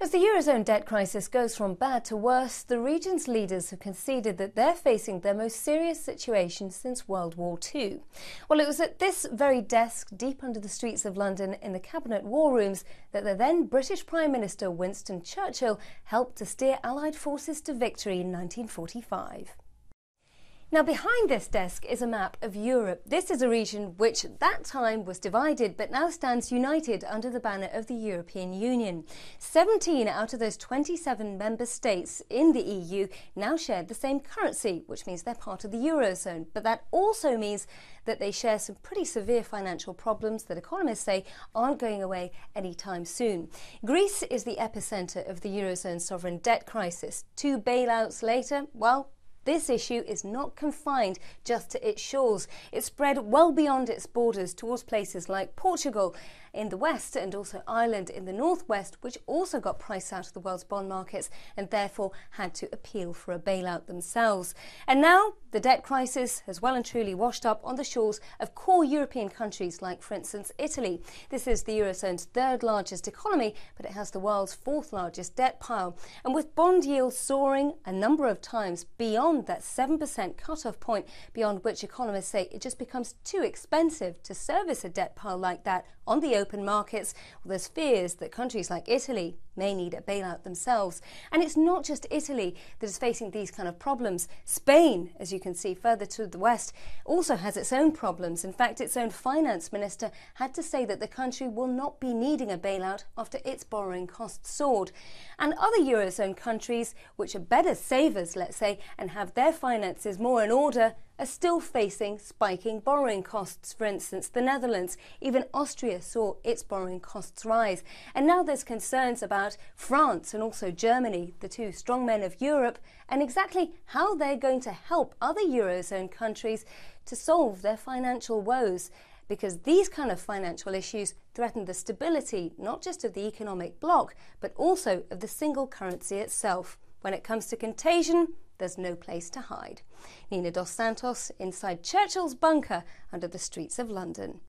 As the Eurozone debt crisis goes from bad to worse, the region's leaders have conceded that they're facing their most serious situation since World War II. Well, it was at this very desk, deep under the streets of London in the cabinet war rooms, that the then British Prime Minister Winston Churchill helped to steer Allied forces to victory in 1945. Now, behind this desk is a map of Europe. This is a region which at that time was divided but now stands united under the banner of the European Union. 17 out of those 27 member states in the EU now share the same currency, which means they're part of the Eurozone. But that also means that they share some pretty severe financial problems that economists say aren't going away anytime soon. Greece is the epicenter of the Eurozone sovereign debt crisis. 2 bailouts later, well, this issue is not confined just to its shores. It's spread well beyond its borders towards places like Portugal in the west and also Ireland in the northwest, which also got priced out of the world's bond markets and therefore had to appeal for a bailout themselves. And now the debt crisis has well and truly washed up on the shores of core European countries like, for instance, Italy. This is the Eurozone's third largest economy, but it has the world's fourth largest debt pile. And with bond yields soaring a number of times beyond that 7% cut-off point, beyond which economists say it just becomes too expensive to service a debt pile like that on the open markets, well, there's fears that countries like Italy may need a bailout themselves. And it's not just Italy that is facing these kind of problems. Spain, as you can see further to the west, also has its own problems. In fact, its own finance minister had to say that the country will not be needing a bailout after its borrowing costs soared. And other Eurozone countries, which are better savers, let's say, and have their finances more in order, are still facing spiking borrowing costs. For instance, the Netherlands, even Austria saw its borrowing costs rise. And now there's concerns about France and also Germany, the two strongmen of Europe, and exactly how they're going to help other Eurozone countries to solve their financial woes. Because these kind of financial issues threaten the stability not just of the economic bloc, but also of the single currency itself. When it comes to contagion, there's no place to hide. Nina Dos Santos inside Churchill's bunker under the streets of London.